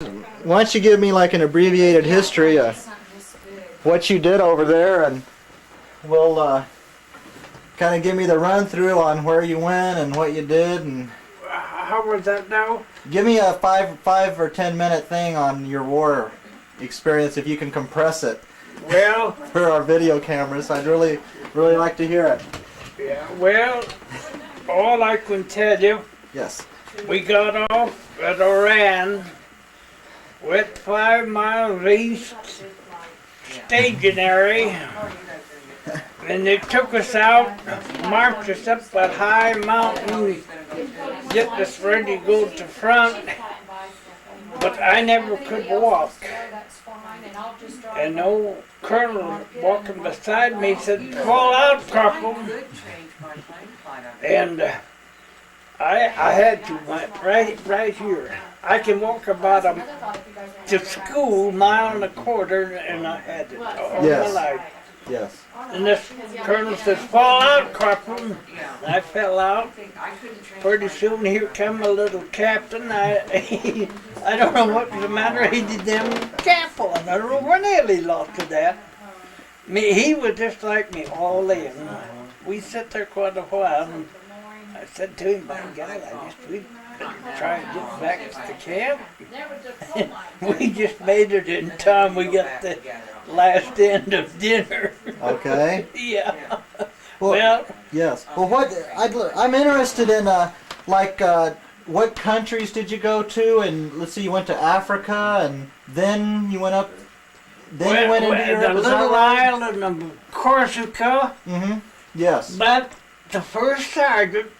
Why don't you give me like an abbreviated history of what you did over there, and we'll kind of give me the run through on where you went and what you did, and how was that now? give me a five or 10 minute thing on your war experience if you can compress it. Well, For our video cameras, I'd really like to hear it. yeah. Well, all I can tell you, Yes. we got off at Oran, went 5 miles east, stationary, and they took us out, marched us up that high mountain, get us ready to go to front, but I never could walk. And old colonel walking beside me said, "Fall out, Corporal." And I had to went right here. I can walk about to school 1.25 miles, and I had it all Yes. my life. Yes. And this colonel says, "Fall out, Corporal." And I fell out. Pretty soon here come a little captain. I don't know what was the matter. He did them careful, and I don't know where nearly lost to that. He was just like me all in. We sat there quite a while, and I said to him, "My God, I guess we better try and get back to the camp." We just made it in time. We got the last end of dinner. Okay. Yeah. Well, yes. Well, I'm interested in what countries did you go to? And let's see, you went to Africa, and then you went up. Then you went into Europe. The little island of Corsica. Mm-hmm. Yes. But the first sergeant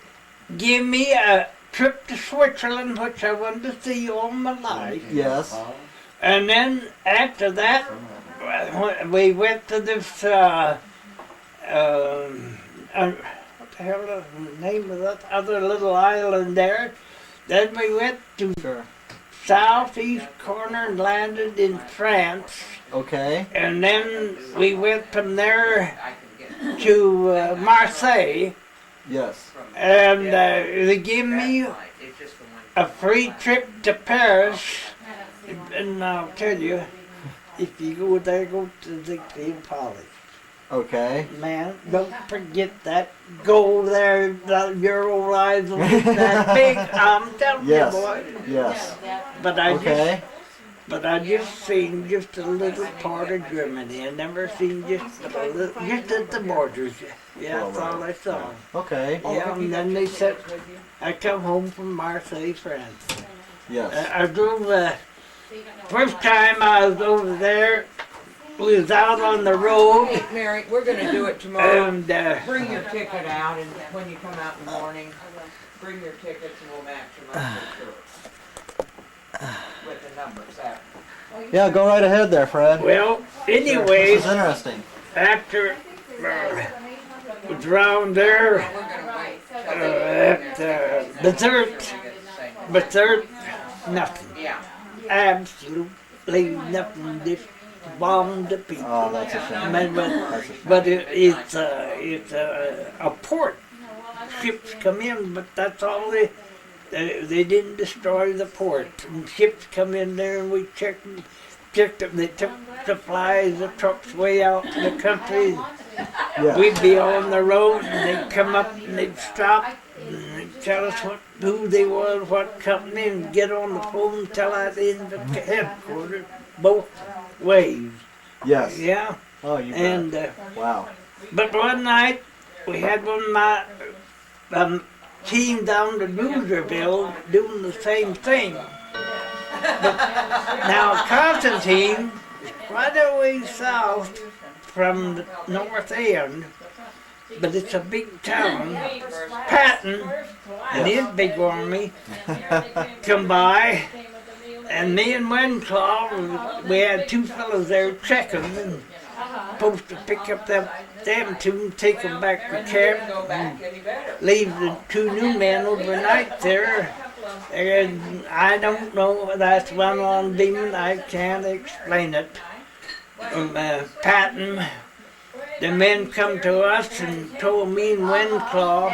gave me a trip to Switzerland, which I wanted to see all my life. Yes. And then after that, we went to this, what the hell is the name of that other little island there? Then we went to southeast corner and landed in France. Okay. And then we went from there to Marseille. Yes. And they gave me a free trip to Paris. And I'll tell you, if you go there, go to Ziegfeld College. Okay. Man, don't forget that. Go there, your old eyes will look that big. I'm telling Yes. you, boy. Yes. But I just seen just a little part of Germany. I never seen just a little, just at the borders. Yeah, that's all I saw. Okay. Yeah, and then they said, I come home from Marseille, France. Yes. I drove, first time I was over there, we was out on the road. Hey, Mary, we're going to do it tomorrow. And Bring your ticket out, and when you come out in the morning, bring your tickets and we'll match them up for sure. With the numbers out. Yeah, go right ahead there, Fred. well, This anyways, is interesting. after was around there at dessert, nothing. Yeah. Absolutely nothing. Just bombed to pieces. Oh, that's a shame. But it's a port. Ships come in, but that's all they didn't destroy the port. And ships come in there, and we checked them. They took supplies, the trucks way out in the country. Yeah. We'd be on the road, and they'd come up and they'd stop and they'd tell us who they was, what company, and get on the phone and tell us in the headquarters both ways. Yes. Yeah. Oh, you bet. And Wow. but one night we had one of my team down to Loserville doing the same thing. But now Constantine is quite a way south from the north end, but it's a big town. Patton and his big army come by, and me and Winclaw, we had 2 fellows there checking, and supposed to pick up them two and take them back to camp, and leave the 2 new men overnight there. And I don't know, that's one on Beman, I can't explain it. Patton, the men come to us and told me and Winclaw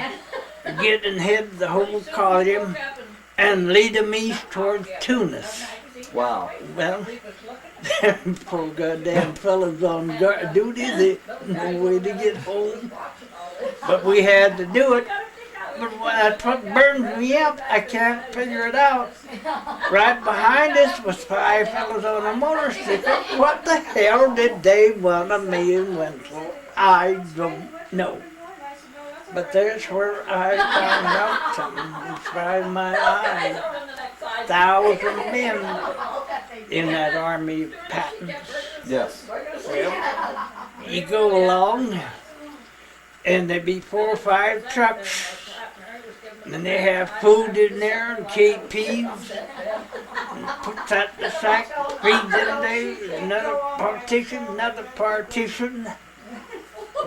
to get and head the whole column and lead them east towards Tunis. Wow. Well, poor goddamn fellas on duty, they no way to get home. But we had to do it. But that's what burns me up. I can't figure it out. Right behind us was 5 fellas on a motorcycle. What the hell did they want of me and Winslow? I don't know. But there's where I found out something. Inside my eyes. 1,000 men in that army pattern. Yes. Well, you go along, and there be 4 or 5 trucks, and they have food in there and KPs, and put that in the sack, feed them there, another partition.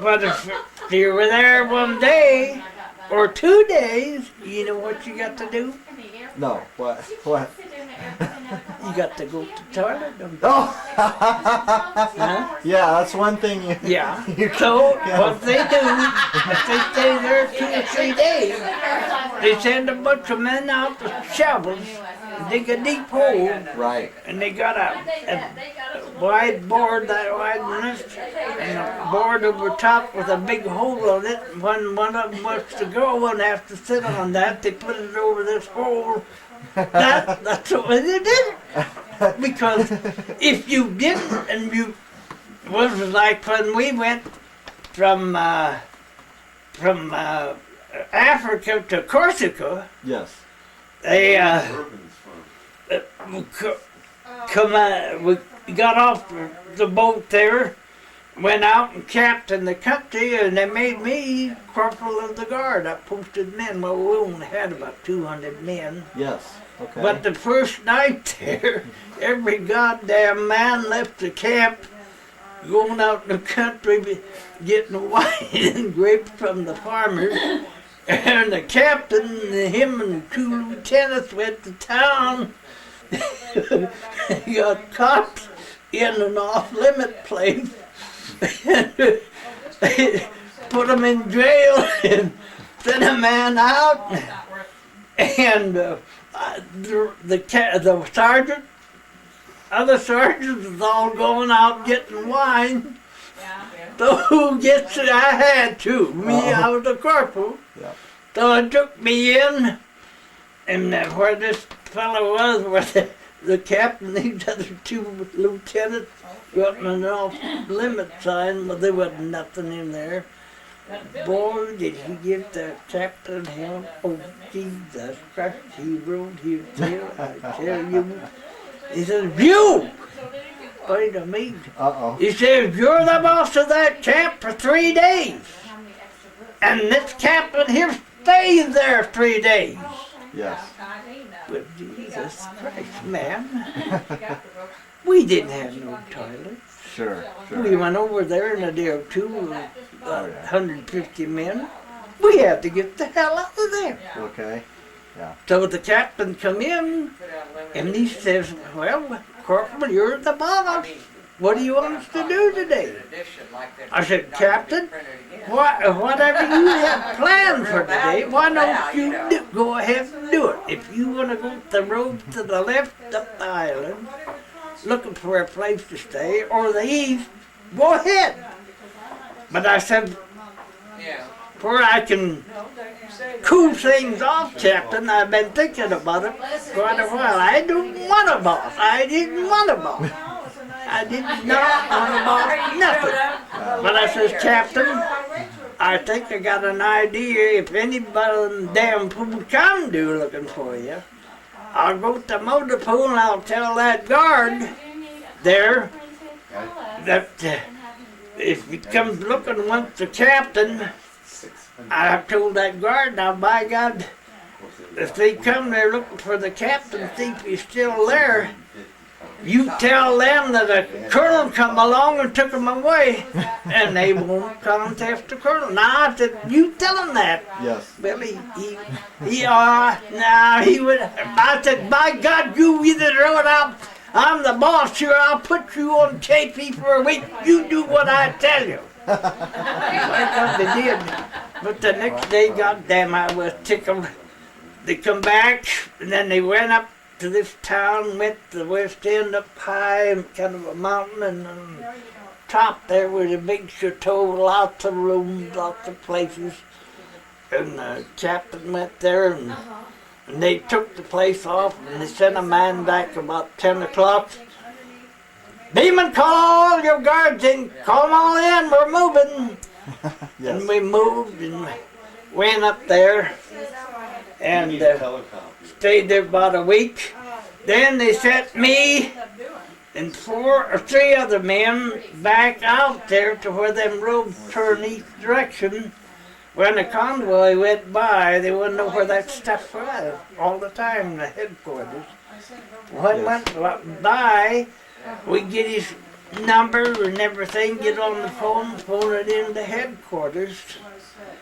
But if you were there one day or 2 days, you know what you got to do? No. What? What? You got to go to the toilet. Oh. Huh? Yeah, that's one thing. Yeah. So what they do, if they stay there 2 or 3 days, they send a bunch of men out with shovels, dig a deep hole, Right. and they got a wide board that wide and a board over top with a big hole on it. When one of them wants to go and have to sit on that, they put it over this hole. That's the way they did it. Because if you didn't, and you was like when we went from Africa to Corsica, Yes. they we got off the boat there, went out and camped in the country, and they made me corporal of the guard. I posted men. Well, we only had about 200 men. Yes. Okay. But the first night there, every goddamn man left the camp, going out in the country, getting wine and grapes from the farmers. And the captain, him and 2 lieutenants went to town. He got caught in an off-limit place. Put him in jail and sent a man out. And the sergeant, other sergeants was all going out getting wine. So who gets it? I had to. Me, I was a corporal. Yeah. So it took me in, and where this fellow was, where the captain, these other 2 lieutenants, got an off-limit sign, but there wasn't nothing in there. Boy, did he give the captain hell. Oh, Jesus Christ, he rode his tail, I tell you. He says, "You!" Wait a minute. Uh-oh. He says, "You're the boss of that camp for 3 days. And this captain here stays there 3 days." Yes. But Jesus Christ, man. We didn't have no toilets. Sure. We went over there in a day or two, 150 men. We had to get the hell out of there. Okay. Yeah. So the captain come in, and he says, "Well, Corporal, you're the boss. What do you want us to do today?" I said, "Captain, whatever you have planned for today, why don't you go ahead and do it? If you want to go the road to the left up the island, looking for a place to stay, or the east, go ahead." But I said, where I can cool things off, Captain, I've been thinking about it quite a while. I don't want a boss. I didn't want a boss. I did not want a boss, nothing. But I says, "Captain, I think I got an idea. If anybody damn fool come do looking for you, I'll go to the motor pool and I'll tell that guard there that if he comes looking once the captain, I told that guard, now by God, if they come there looking for the captain, see if he's still there, you tell them that a colonel come along and took him away, and they won't contest the colonel." Now I said, "You tell him that." Yes. Well, he would. I said, "By God, you either throw it out. I'm the boss here. I'll put you on KP for a week. You do what I tell you." By God, they did. But the next day, goddamn, I was tickled. They come back, and then they went up to this town, went to the west end up high, kind of a mountain, and on the top there was a big chateau, lots of rooms, lots of places. And the captain went there, and they took the place off, and they sent a man back about 10 o'clock. Beman, call all your guards in, call them all in, we're moving. Yes. And we moved and went up there and stayed there about a week. Then they sent me and 4 or 3 other men back out there to where them roads turn each direction. When the convoy went by, they wouldn't know where that stuff was all the time, the headquarters. When went by, we get his number and everything, get on the phone it into headquarters.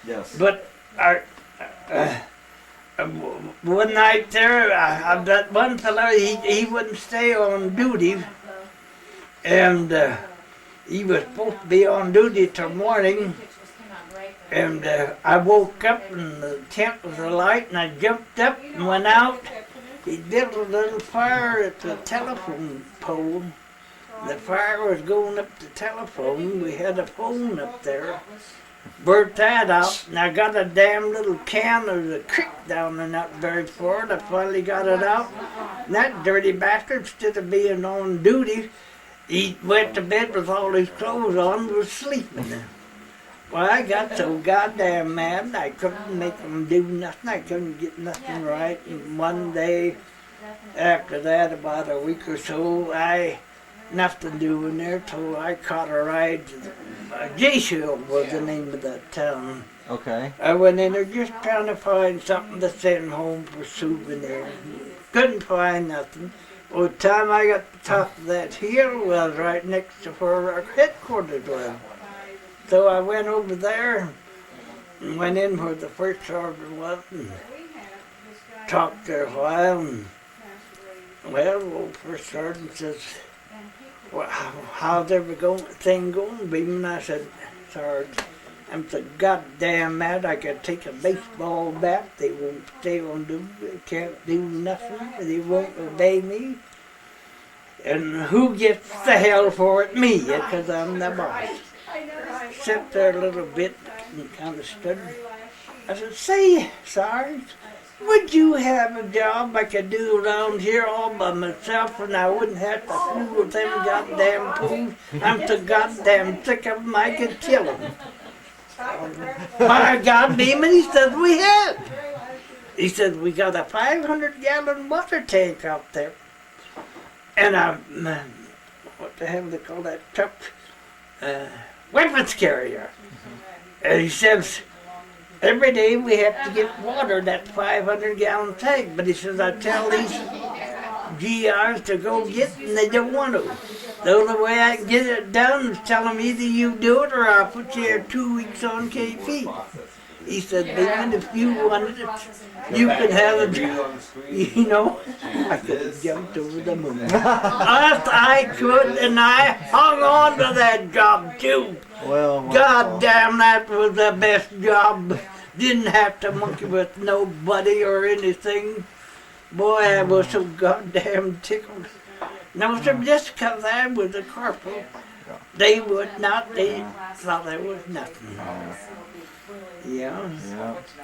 Yes. But one night there, that one fellow, he wouldn't stay on duty, and he was supposed to be on duty till morning. And I woke up and the tent was alight, and I jumped up and went out. He built a little fire at the telephone pole. The fire was going up the telephone. We had a phone up there. Burnt that out, and I got a damn little can. There's a creek down in that very far. I finally got it out. And that dirty bastard, instead of being on duty, he went to bed with all his clothes on and was sleeping. Well, I got so goddamn mad, I couldn't make him do nothing. I couldn't get nothing right. And one day after that, about a week or so, nothing doing there till I caught a ride to J-Shield was the name of that town. Okay. I went in there just trying to find something to send home for souvenir. Couldn't find nothing. Well, the time I got to the top of that hill was right next to where our headquarters was. So I went over there and went in where the first sergeant was and talked there a while. And, well, old first sergeant says, well, how's everything going, Beman? I said, Sarge, I'm so goddamn mad I could take a baseball bat. They won't stay on duty. They can't do nothing. They won't obey me. And who gets the hell for it? Me, because I'm the boss. Sat there a little bit and kind of stood. I said, say, Sarge, would you have a job I could do around here all by myself and I wouldn't have to fool with them goddamn fools? I'm so goddamn sick of them I could kill them. My God, Beman, he said, we had. He said, we got a 500-gallon water tank out there. And what the hell do they call that truck? Weapons carrier. And he says, every day we have to get water, that 500-gallon tank. But he says, I tell these GRs to go get it, and they don't want to. The only way I can get it done is tell them either you do it or I'll put you here 2 weeks on KP. He said, Beman, if you wanted it, you can have it. You know, I could have jumped over the moon. I could, and I hung on to that job too. Well, God damn, that was the best job. Didn't have to monkey with nobody or anything. Boy, I was so goddamn tickled. No, sir, just because I was a corporal, they would not, they thought there was nothing. Yeah.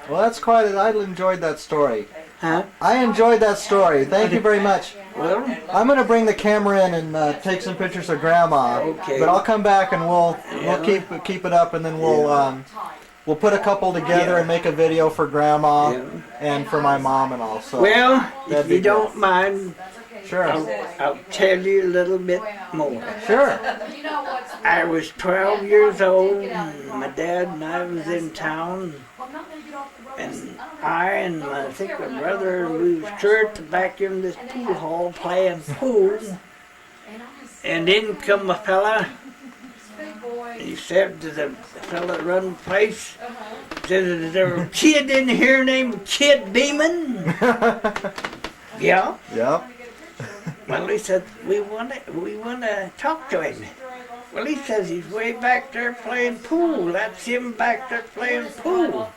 Well, that's quite it. I enjoyed that story. Huh? I enjoyed that story. Thank you very much. Well, I'm going to bring the camera in and take some pictures of Grandma. Okay. But I'll come back and we'll keep it up, and then we'll put a couple together and make a video for Grandma and for my mom and all. So well, if you don't mind, sure. I'll tell you a little bit more. Sure. I was 12 years old, and my dad and I was in town, and I think my brother, we was sure to back in this pool hall playing pool, and in come a fella. He said to the fella that run the place, said, is there a kid in here named Kid Beman? Yeah. Yep. Well, he said, we want to talk to him. Well, he says he's way back there playing pool. That's him back there playing pool.